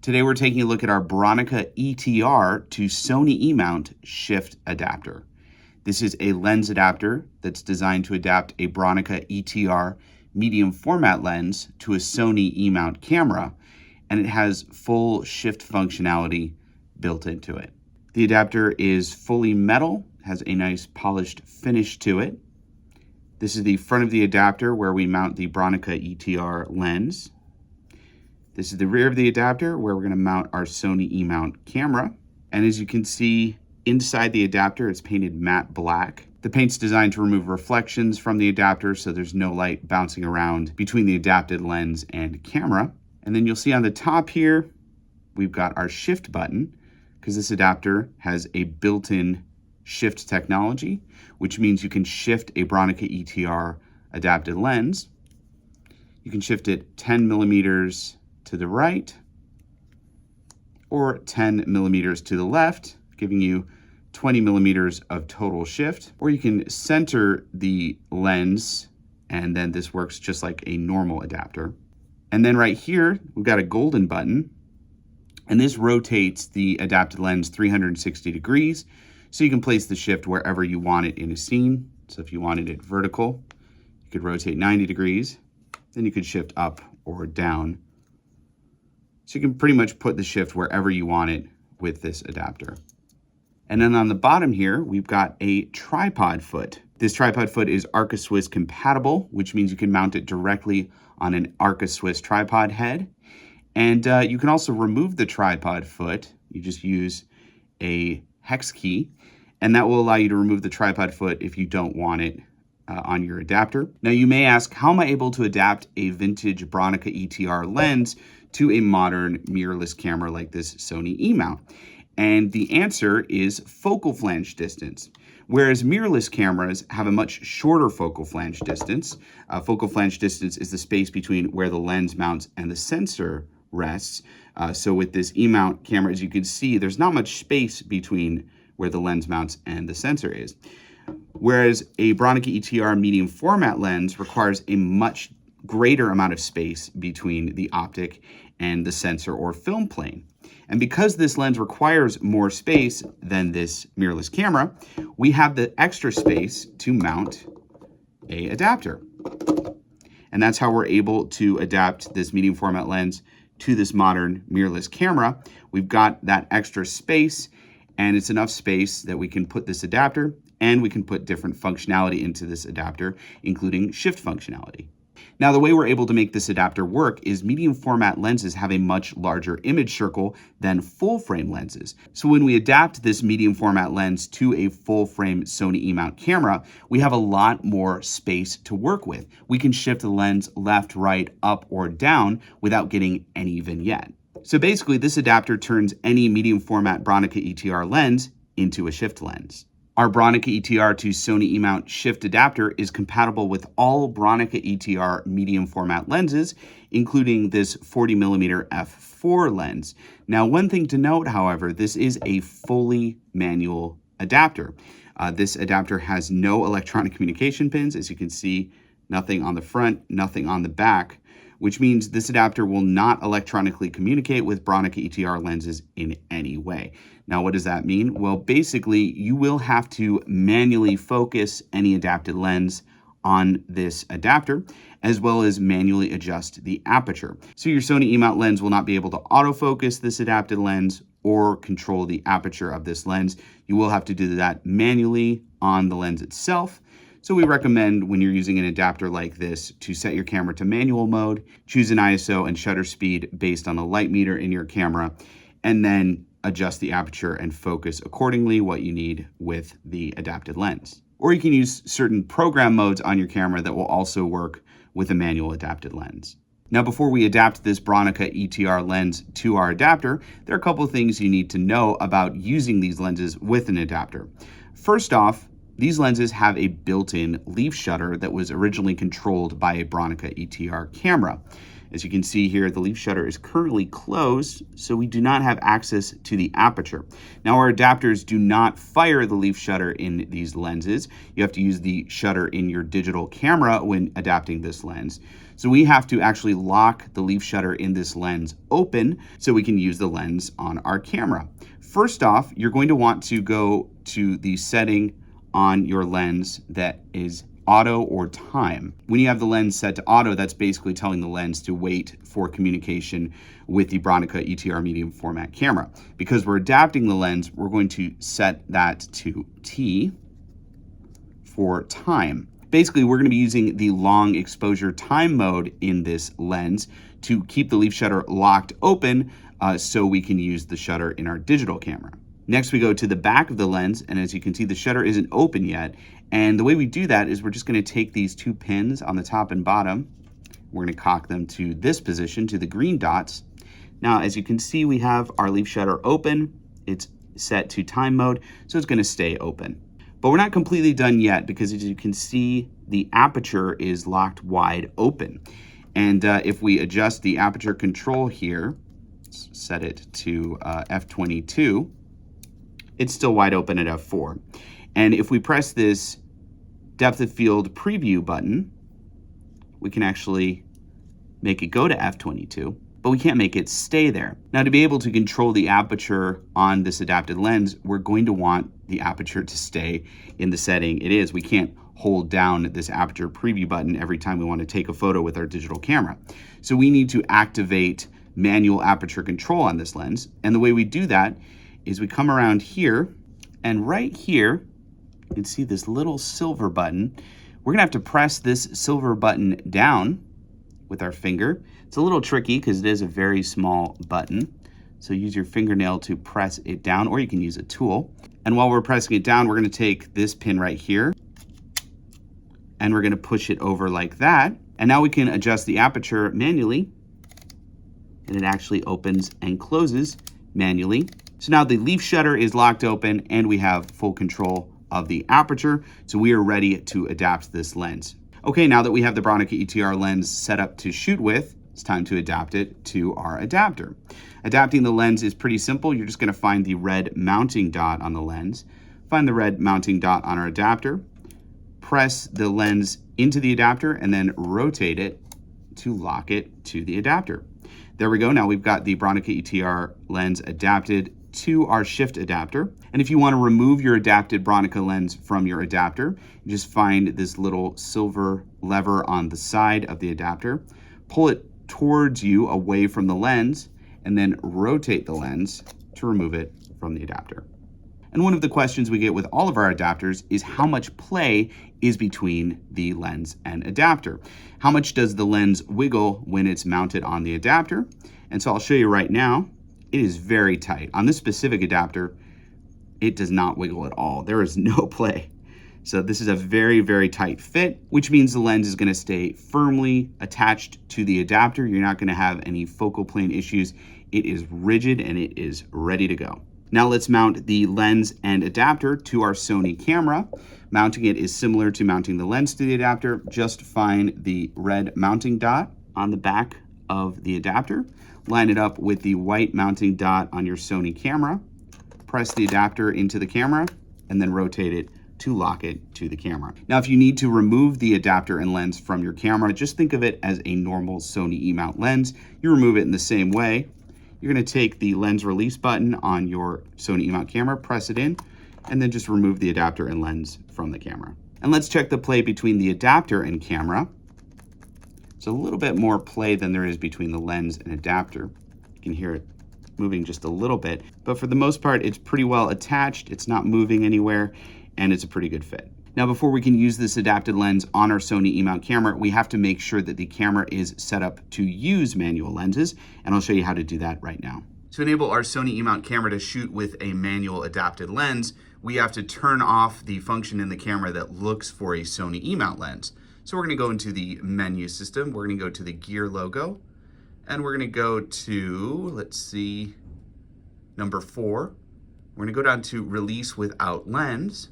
Today we're taking a look at our Bronica ETR to Sony E-mount shift adapter. This is a lens adapter that's designed to adapt a Bronica ETR medium format lens to a Sony E-mount camera, and it has full shift functionality built into it. The adapter is fully metal, has a nice polished finish to it. This is the front of the adapter where we mount the Bronica ETR lens. This is the rear of the adapter where we're going to mount our Sony E-mount camera. And as you can see, inside the adapter, it's painted matte black. The paint's designed to remove reflections from the adapter so there's no light bouncing around between the adapted lens and camera. And then you'll see on the top here, we've got our shift button because this adapter has a built-in shift technology, which means you can shift a Bronica ETR adapted lens. You can shift it 10 millimeters to the right or 10 millimeters to the left, giving you 20 millimeters of total shift. Or you can center the lens, and then this works just like a normal adapter. And then right here, we've got a golden button, and this rotates the adapted lens 360 degrees, so you can place the shift wherever you want it in a scene. So if you wanted it vertical, you could rotate 90 degrees, then you could shift up or down. So you can pretty much put the shift wherever you want it with this adapter. And then on the bottom here, we've got a tripod foot. This tripod foot is Arca Swiss compatible, which means you can mount it directly on an Arca Swiss tripod head. And you can also remove the tripod foot. You just use a hex key, and that will allow you to remove the tripod foot if you don't want it on your adapter. Now you may ask, how am I able to adapt a vintage Bronica ETR lens to a modern mirrorless camera like this Sony E-mount? And the answer is focal flange distance. Whereas mirrorless cameras have a much shorter focal flange distance. Focal flange distance is the space between where the lens mounts and the sensor rests. So with this E-mount camera, as you can see, there's not much space between where the lens mounts and the sensor is. Whereas a Bronica ETR medium format lens requires a much greater amount of space between the optic and the sensor or film plane. And because this lens requires more space than this mirrorless camera, we have the extra space to mount an adapter. And that's how we're able to adapt this medium format lens to this modern mirrorless camera. We've got that extra space, and it's enough space that we can put this adapter, and we can put different functionality into this adapter, including shift functionality. Now, the way we're able to make this adapter work is medium format lenses have a much larger image circle than full frame lenses. So when we adapt this medium format lens to a full frame Sony E-mount camera, we have a lot more space to work with. We can shift the lens left, right, up, or down without getting any vignette. So basically, this adapter turns any medium format Bronica ETR lens into a shift lens. Our Bronica ETR to Sony E-mount shift adapter is compatible with all Bronica ETR medium format lenses, including this 40mm f4 lens. Now, one thing to note, however, this is a fully manual adapter. This adapter has no electronic communication pins. As you can see, nothing on the front, nothing on the back, which means this adapter will not electronically communicate with Bronica ETR lenses in any way. Now, what does that mean? Well, basically, you will have to manually focus any adapted lens on this adapter, as well as manually adjust the aperture. So your Sony E-mount lens will not be able to autofocus this adapted lens or control the aperture of this lens. You will have to do that manually on the lens itself. So we recommend when you're using an adapter like this to set your camera to manual mode, choose an ISO and shutter speed based on the light meter in your camera, and then adjust the aperture and focus accordingly what you need with the adapted lens. Or you can use certain program modes on your camera that will also work with a manual adapted lens. Now, before we adapt this Bronica ETR lens to our adapter, there are a couple of things you need to know about using these lenses with an adapter. First off, these lenses have a built-in leaf shutter that was originally controlled by a Bronica ETR camera. As you can see here, the leaf shutter is currently closed, so we do not have access to the aperture. Now, our adapters do not fire the leaf shutter in these lenses. You have to use the shutter in your digital camera when adapting this lens. So we have to actually lock the leaf shutter in this lens open so we can use the lens on our camera. First off, you're going to want to go to the setting on your lens that is auto or time. When you have the lens set to auto, that's basically telling the lens to wait for communication with the Bronica ETR medium format camera. Because we're adapting the lens, we're going to set that to T for time. Basically, we're going to be using the long exposure time mode in this lens to keep the leaf shutter locked open so we can use the shutter in our digital camera. Next, we go to the back of the lens, and as you can see, the shutter isn't open yet. And the way we do that is we're just going to take these two pins on the top and bottom. We're going to cock them to this position, to the green dots. Now, as you can see, we have our leaf shutter open. It's set to time mode, so it's going to stay open. But we're not completely done yet because, as you can see, the aperture is locked wide open. And if we adjust the aperture control here, set it to f22, it's still wide open at f4. And if we press this depth of field preview button, we can actually make it go to f22, but we can't make it stay there. Now, to be able to control the aperture on this adapted lens, we're going to want the aperture to stay in the setting it is. We can't hold down this aperture preview button every time we want to take a photo with our digital camera. So we need to activate manual aperture control on this lens. And the way we do that is we come around here, and right here, you can see this little silver button. We're gonna have to press this silver button down with our finger. It's a little tricky because it is a very small button. So use your fingernail to press it down, or you can use a tool. And while we're pressing it down, we're gonna take this pin right here, and we're gonna push it over like that. And now we can adjust the aperture manually, and it actually opens and closes manually. So now the leaf shutter is locked open and we have full control of the aperture. So we are ready to adapt this lens. Okay, now that we have the Bronica ETR lens set up to shoot with, it's time to adapt it to our adapter. Adapting the lens is pretty simple. You're just gonna find the red mounting dot on the lens, find the red mounting dot on our adapter, press the lens into the adapter, and then rotate it to lock it to the adapter. There we go. Now we've got the Bronica ETR lens adapted to our shift adapter. And if you want to remove your adapted Bronica lens from your adapter, you just find this little silver lever on the side of the adapter, pull it towards you away from the lens, and then rotate the lens to remove it from the adapter. And one of the questions we get with all of our adapters is how much play is between the lens and adapter. How much does the lens wiggle when it's mounted on the adapter? And so I'll show you right now. It is very tight. On this specific adapter, it does not wiggle at all. There is no play. So this is a very, very tight fit, which means the lens is going to stay firmly attached to the adapter. You're not going to have any focal plane issues. It is rigid and it is ready to go. Now let's mount the lens and adapter to our Sony camera. Mounting it is similar to mounting the lens to the adapter. Just find the red mounting dot on the back of the adapter. Line it up with the white mounting dot on your Sony camera. Press the adapter into the camera and then rotate it to lock it to the camera. Now, if you need to remove the adapter and lens from your camera, just think of it as a normal Sony E-mount lens. You remove it in the same way. You're going to take the lens release button on your Sony E-mount camera, press it in, and then just remove the adapter and lens from the camera. And let's check the play between the adapter and camera. It's a little bit more play than there is between the lens and adapter. You can hear it moving just a little bit, but for the most part, it's pretty well attached. It's not moving anywhere, and it's a pretty good fit. Now, before we can use this adapted lens on our Sony E-mount camera, we have to make sure that the camera is set up to use manual lenses, and I'll show you how to do that right now. To enable our Sony E-mount camera to shoot with a manual adapted lens, we have to turn off the function in the camera that looks for a Sony E-mount lens. So we're gonna go into the menu system, we're gonna go to the gear logo, and we're gonna go to, let's see, number 4. We're gonna go down to release without lens,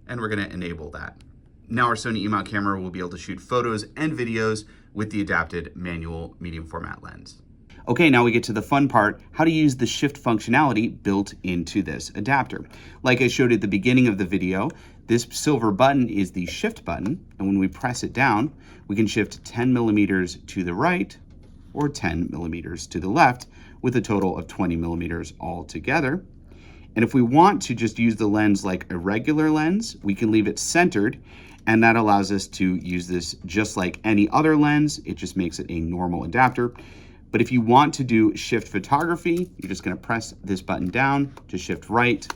and we're gonna enable that. Now our Sony E-mount camera will be able to shoot photos and videos with the adapted manual medium format lens. Okay, now we get to the fun part, how to use the shift functionality built into this adapter. Like I showed at the beginning of the video, This silver button is the shift button, and when we press it down, we can shift 10 millimeters to the right or 10 millimeters to the left with a total of 20 millimeters altogether. And if we want to just use the lens like a regular lens, we can leave it centered, and that allows us to use this just like any other lens. It just makes it a normal adapter. But if you want to do shift photography, you're just gonna press this button down to shift right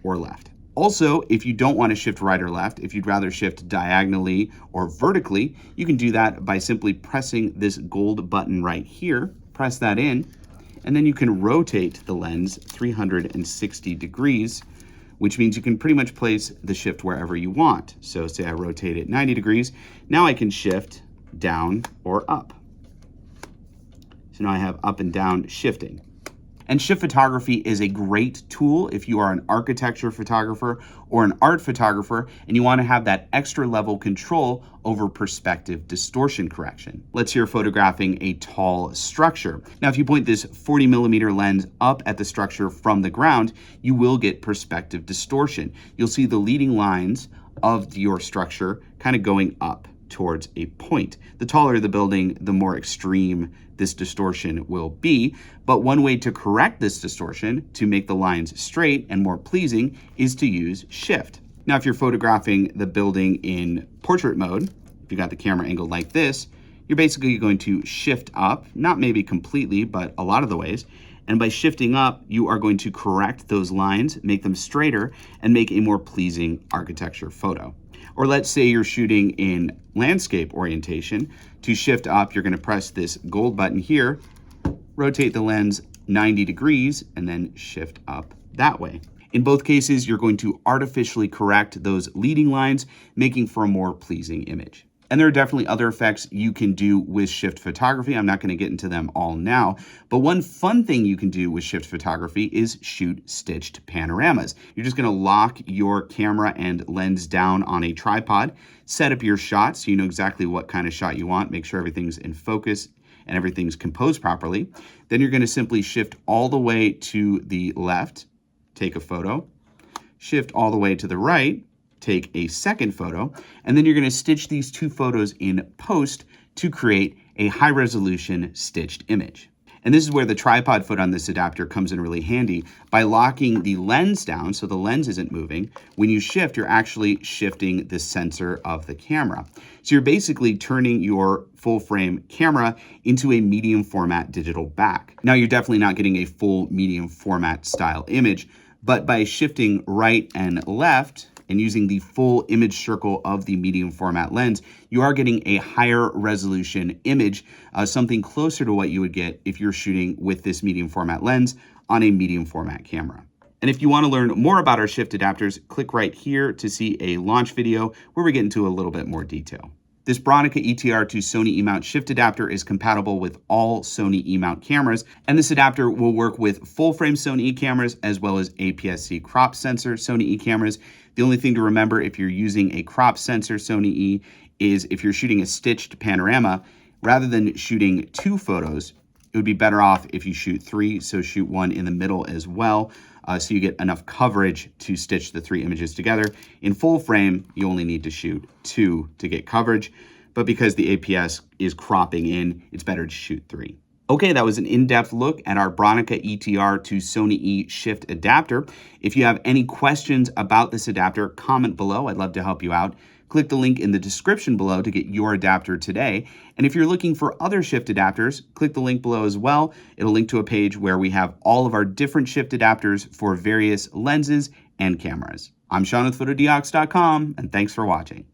or left. Also, if you don't want to shift right or left, if you'd rather shift diagonally or vertically, you can do that by simply pressing this gold button right here. Press that in, and then you can rotate the lens 360 degrees, which means you can pretty much place the shift wherever you want. So say I rotate it 90 degrees, now I can shift down or up. So now I have up and down shifting. And shift photography is a great tool if you are an architecture photographer or an art photographer and you want to have that extra level control over perspective distortion correction. Let's say you're photographing a tall structure. Now, if you point this 40 millimeter lens up at the structure from the ground, you will get perspective distortion. You'll see the leading lines of your structure kind of going up towards a point. The taller the building, the more extreme this distortion will be. But one way to correct this distortion to make the lines straight and more pleasing is to use shift. Now, if you're photographing the building in portrait mode, if you got the camera angled like this, you're basically going to shift up, not maybe completely, but a lot of the ways. And by shifting up, you are going to correct those lines, make them straighter, and make a more pleasing architecture photo. Or let's say you're shooting in landscape orientation. To shift up, you're gonna press this gold button here, rotate the lens 90 degrees, and then shift up that way. In both cases, you're going to artificially correct those leading lines, making for a more pleasing image. And there are definitely other effects you can do with shift photography. I'm not going to get into them all now, but one fun thing you can do with shift photography is shoot stitched panoramas. You're just going to lock your camera and lens down on a tripod, set up your shot so you know exactly what kind of shot you want, make sure everything's in focus and everything's composed properly. Then you're going to simply shift all the way to the left, take a photo, shift all the way to the right, take a second photo, and then you're going to stitch these two photos in post to create a high resolution stitched image. And this is where the tripod foot on this adapter comes in really handy. By locking the lens down so the lens isn't moving, when you shift, you're actually shifting the sensor of the camera. So you're basically turning your full frame camera into a medium format digital back. Now, you're definitely not getting a full medium format style image, but by shifting right and left, and using the full image circle of the medium format lens, you are getting a higher resolution image, something closer to what you would get if you're shooting with this medium format lens on a medium format camera. And if you want to learn more about our shift adapters, click right here to see a launch video where we get into a little bit more detail. This Bronica ETR to Sony E-mount shift adapter is compatible with all Sony E-mount cameras, and this adapter will work with full-frame Sony E cameras as well as APS-C crop sensor Sony E cameras. The only thing to remember if you're using a crop sensor Sony E is if you're shooting a stitched panorama, rather than shooting two photos, it would be better off if you shoot three, so shoot one in the middle as well, so you get enough coverage to stitch the three images together. In full frame, you only need to shoot two to get coverage, but because the APS is cropping in, it's better to shoot three. Okay, that was an in-depth look at our Bronica ETR to Sony E shift adapter. If you have any questions about this adapter, comment below. I'd love to help you out. Click the link in the description below to get your adapter today. And if you're looking for other shift adapters, click the link below as well. It'll link to a page where we have all of our different shift adapters for various lenses and cameras. I'm Sean with Fotodiox.com, and thanks for watching.